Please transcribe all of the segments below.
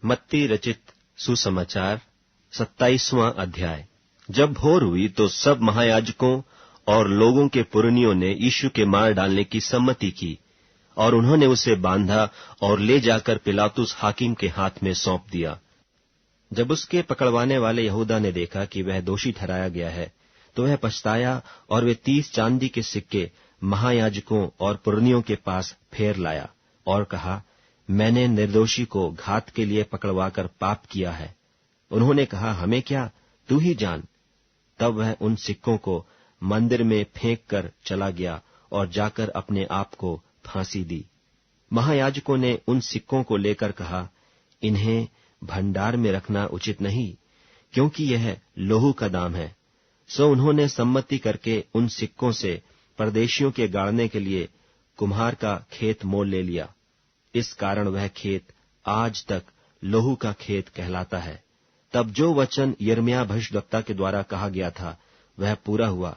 मत्ती रचित सुसमाचार 27वां अध्याय। जब भोर हुई तो सब महायाजकों और लोगों के पुरनियों ने यीशु के मार डालने की सम्मति की और उन्होंने उसे बांधा और ले जाकर पिलातुस हाकिम के हाथ में सौंप दिया। जब उसके पकड़वाने वाले यहूदा ने देखा कि वह दोषी ठहराया गया है, तो वह पछताया और वे 30 चांदी के सिक्के महायाजकों और पुरनियों के पास फेर लाया और कहा, मैंने निर्दोषी को घात के लिए पकड़वाकर पाप किया है। उन्होंने कहा, हमें क्या, तू ही जान। तब वह उन सिक्कों को मंदिर में फेंक कर चला गया और जाकर अपने आप को फांसी दी। महायाजकों ने उन सिक्कों को लेकर कहा, इन्हें भंडार में रखना उचित नहीं, क्योंकि यह लोहू का दाम है। सो उन्होंने सम्मति करके उन सिक्कों से परदेशियों के गाड़ने के लिए कुम्हार का खेत मोल ले लिया। इस कारण वह खेत आज तक लोहू का खेत कहलाता है। तब जो वचन यिर्मयाह भविष्यद्वक्ता के द्वारा कहा गया था वह पूरा हुआ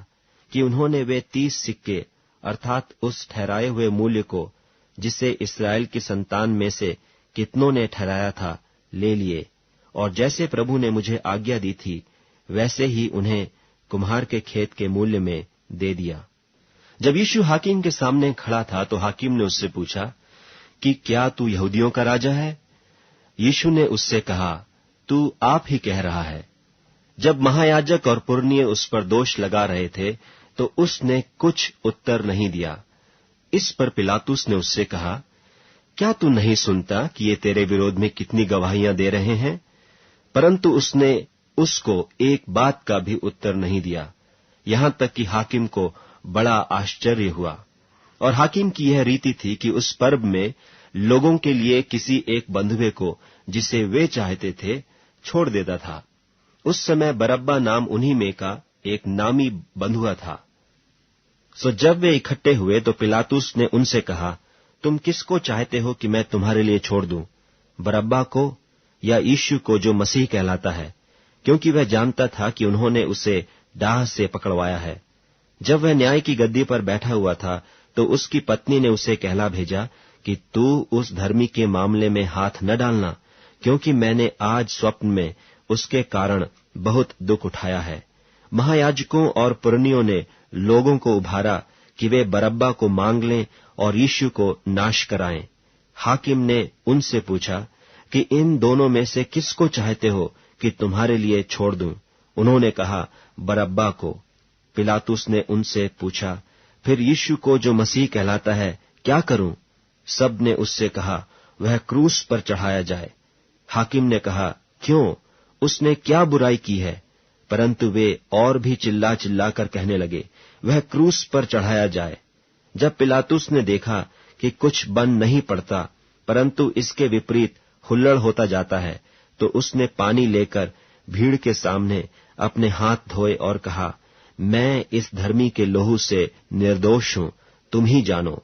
कि उन्होंने वे 30 सिक्के अर्थात उस ठहराए हुए मूल्य को, जिसे इस्राएल की संतान में से कितनों ने ठहराया था, ले लिए और जैसे प्रभु ने मुझे आज्ञा दी थी वैसे ही उन्हें कुम्हार के खेत के मूल्य में दे दिया। जब यीशु हाकिम के सामने खड़ा था तो हाकिम ने उससे पूछा कि क्या तू यहूदियों का राजा है? यीशु ने उससे कहा, तू आप ही कह रहा है। जब महायाजक और पुरनिये उस पर दोष लगा रहे थे तो उसने कुछ उत्तर नहीं दिया। इस पर पिलातुस ने उससे कहा, क्या तू नहीं सुनता कि ये तेरे विरोध में कितनी गवाहियां दे रहे हैं? परंतु उसने उसको एक बात का भी उत्तर नहीं दिया, यहां तक कि हाकिम को बड़ा आश्चर्य हुआ। और हाकिम की यह रीति थी कि उस पर्व में लोगों के लिए किसी एक बंधुए को, जिसे वे चाहते थे, छोड़ देता था। उस समय बरअब्बा नाम उन्हीं में का एक नामी बंधुआ था। सो जब वे इकट्ठे हुए तो पिलातुस ने उनसे कहा, तुम किसको चाहते हो कि मैं तुम्हारे लिए छोड़ दूं, बरअब्बा को या यीशु को जो मसीह कहलाता है? क्योंकि वह जानता था कि उन्होंने उसे डाह से पकड़वाया है। जब वह न्याय की गद्दी पर बैठा हुआ था तो उसकी पत्नी ने उसे कहला भेजा कि तू उस धर्मी के मामले में हाथ न डालना, क्योंकि मैंने आज स्वप्न में उसके कारण बहुत दुख उठाया है। महायाजकों और पुरनियों ने लोगों को उभारा कि वे बरअब्बा को मांग लें और यीशु को नाश कराएं। हाकिम ने उनसे पूछा कि इन दोनों में से किसको चाहते हो कि तुम्हारे लिए छोड़ दूं? उन्होंने कहा, बरअब्बा को। पिलातुस ने उनसे पूछा, फिर यीशु को जो मसीह कहलाता है क्या करूं? सब ने उससे कहा, वह क्रूस पर चढ़ाया जाए। हाकिम ने कहा, क्यों, उसने क्या बुराई की है? परंतु वे और भी चिल्ला चिल्ला कर कहने लगे, वह क्रूस पर चढ़ाया जाए। जब पिलातुस ने देखा कि कुछ बन नहीं पड़ता, परंतु इसके विपरीत हुल्लड़ होता जाता है, तो उसने पानी लेकर भीड़ के सामने अपने हाथ धोए और कहा, मैं इस धर्मी के लोहू से निर्दोष हूं, तुम ही जानो।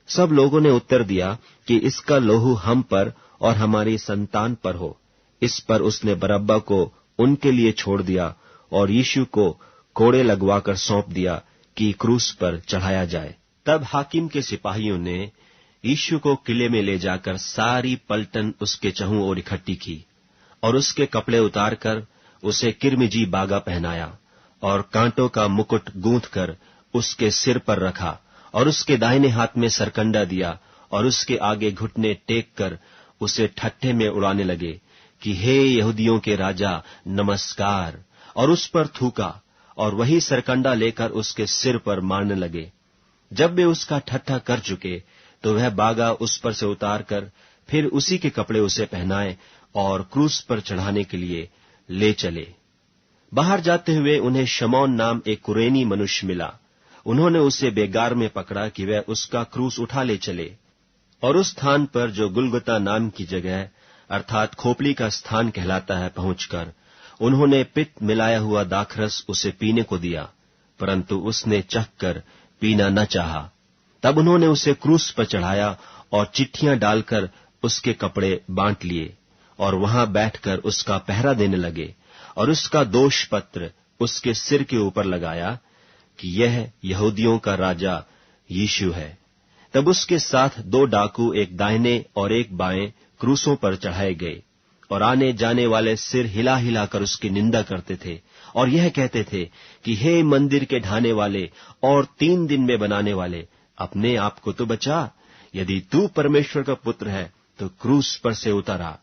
सब लोगों ने उत्तर दिया कि इसका लोहू हम पर और हमारी संतान पर हो। इस पर उसने बरअब्बा को उनके लिए छोड़ दिया और यीशु को कोड़े लगवाकर सौंप दिया कि क्रूस पर चढ़ाया जाए। तब हाकिम के सिपाहियों ने यीशु को किले में ले जाकर सारी पलटन उसके चहुं ओर इकट्ठी की और उसके कपड़े उतारकर उसे किरमिजी बागा पहनाया और कांटों का मुकुट गूंथ कर उसके सिर पर रखा और उसके दाहिने हाथ में सरकंडा दिया और उसके आगे घुटने टेक कर उसे ठट्ठे में उड़ाने लगे कि हे यहूदियों के राजा, नमस्कार, और उस पर थूका और वही सरकंडा लेकर उसके सिर पर मारने लगे। जब वे उसका ठट्ठा कर चुके तो वह बागा उस पर से उतार कर फिर उसी के कपड़े उसे पहनाए और क्रूस पर चढ़ाने के लिए ले चले। बाहर जाते हुए उन्हें शमौन नाम एक कुरेनी मनुष्य मिला। उन्होंने उसे बेगार में पकड़ा कि वह उसका क्रूस उठा ले चले। और उस स्थान पर जो गुलगुता नाम की जगह अर्थात खोपड़ी का स्थान कहलाता है पहुंचकर उन्होंने पित्त मिलाया हुआ दाखरस उसे पीने को दिया, परंतु उसने चखकर पीना न चाहा। तब उन्होंने उसे क्रूस पर चढ़ाया और चिट्ठियां डालकर उसके कपड़े बांट लिए और वहां बैठकर उसका पहरा देने लगे और उसका दोष पत्र उसके सिर के ऊपर लगाया कि यह यहूदियों का राजा यीशु है। तब उसके साथ 2 डाकू एक दाहिने और एक बाएं क्रूसों पर चढ़ाए गए और आने जाने वाले सिर हिला हिला कर उसकी निंदा करते थे और यह कहते थे कि हे मंदिर के ढाने वाले और 3 दिन में बनाने वाले, अपने आप को तो बचा। यदि तू परमेश्वर का पुत्र है तो क्रूस पर से उतर आ।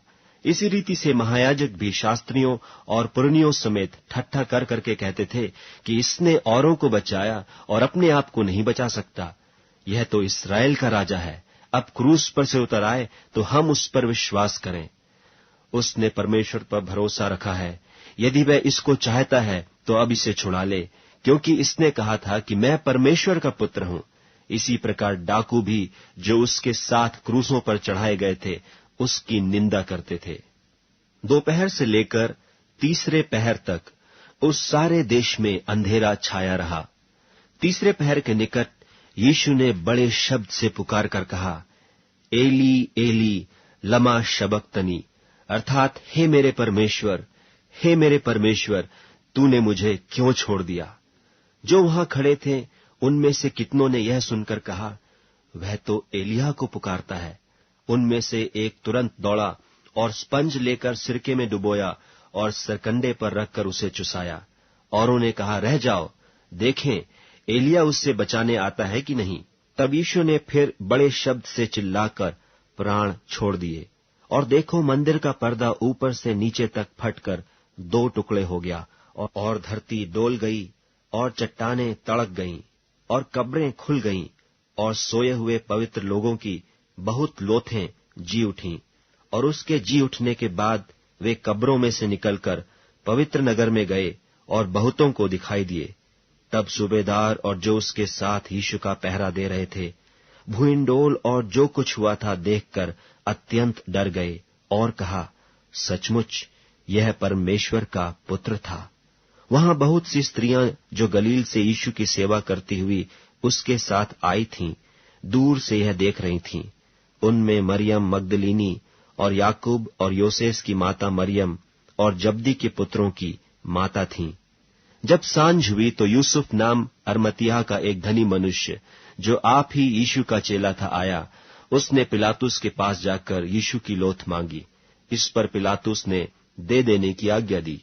इसी रीति से महायाजक भी शास्त्रियों और पुरनियों समेत ठट्ठा कर करके कहते थे कि इसने औरों को बचाया और अपने आप को नहीं बचा सकता। यह तो इस्राएल का राजा है, अब क्रूस पर से उतर आए तो हम उस पर विश्वास करें। उसने परमेश्वर पर भरोसा रखा है। यदि वह इसको चाहता है तो अब इसे छुड़ा ले, क्योंकि इसने कहा था कि मैं परमेश्वर का पुत्र हूं। इसी प्रकार डाकू भी जो उसके साथ क्रूसों पर चढ़ाए गए थे उसकी निंदा करते थे। दोपहर से लेकर तीसरे पहर तक उस सारे देश में अंधेरा छाया रहा। तीसरे पहर के निकट यीशु ने बड़े शब्द से पुकार कर कहा, एली एली लमा शबक्तनी, अर्थात हे मेरे परमेश्वर, तूने मुझे क्यों छोड़ दिया। जो वहां खड़े थे उनमें से कितनों ने यह सुनकर कहा, वह तो एलिय्याह को पुकारता है। उनमें से एक तुरंत दौड़ा और स्पंज लेकर सिरके में डुबोया और सरकंडे पर रखकर उसे चुसाया। औरों ने कहा, रह जाओ, देखें एलिय्याह उससे बचाने आता है कि नहीं। तब यीशु ने फिर बड़े शब्द से चिल्लाकर प्राण छोड़ दिए, और देखो मंदिर का पर्दा ऊपर से नीचे तक फटकर 2 टुकड़े हो गया, और धरती डोल गई, और चट्टानें तड़क गईं, और कब्रें खुल गईं, और सोए हुए पवित्र लोगों की बहुत लोथें जी उठीं। और उसके जी उठने के बाद वे कब्रों में से निकलकर पवित्र नगर में गए और बहुतों को दिखाई दिए। तब सूबेदार और जो उसके साथ यीशु का पहरा दे रहे थे भूइंडोल और जो कुछ हुआ था देखकर अत्यंत डर गए और कहा, सचमुच यह परमेश्वर का पुत्र था। वहां बहुत सी स्त्रियां जो गलील से यीशु की सेवा करती हुई उसके साथ आई थीं, दूर से यह देख रही थीं। उनमें मरियम मगदलीनी और याकूब और योसेस की माता मरियम और जब्दी के पुत्रों की माता थीं। जब सांझ हुई तो यूसुफ नाम अरमतियाह का एक धनी मनुष्य, जो आप ही यीशु का चेला था, आया। उसने पिलातुस के पास जाकर यीशु की लोथ मांगी। इस पर पिलातुस ने दे देने की आज्ञा दी।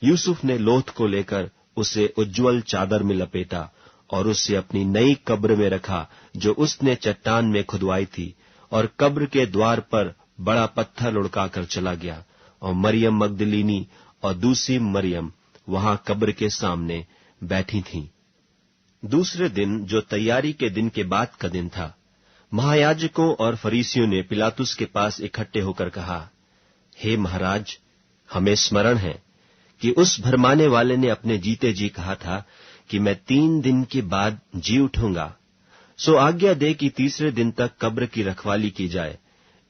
यूसुफ ने लोथ को लेकर उसे उज्ज्वल चादर में लपेटा और उसे अपनी नई कब्र में रखा जो उसने चट्टान में खुदवाई थी, और कब्र के द्वार पर बड़ा पत्थर लुढ़काकर चला गया। और मरियम मगदलीनी और दूसरी मरियम वहां कब्र के सामने बैठी थीं। दूसरे दिन, जो तैयारी के दिन के बाद का दिन था, महायाजकों और फरीसियों ने पिलातुस के पास इकट्ठे होकर कहा, हे महाराज, हमें स्मरण है कि उस भरमाने वाले ने अपने जीते जी कहा था कि मैं 3 दिन के बाद जी उठूंगा। सो आज्ञा दे कि तीसरे दिन तक कब्र की रखवाली की जाए,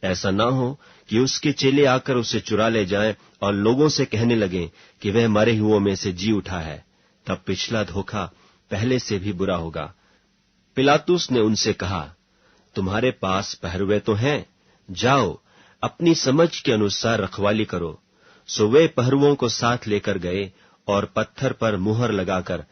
ऐसा न हो कि उसके चेले आकर उसे चुरा ले जाएं और लोगों से कहने लगें कि वह मरे हुओं में से जी उठा है। तब पिछला धोखा पहले से भी बुरा होगा। पिलातुस ने उनसे कहा, तुम्हारे पास पहरुए तो हैं, जाओ अपनी समझ के अनुसार रखवाली करो। सो वे पहरुओं को साथ लेकर गए और पत्थर पर मुहर लगाकर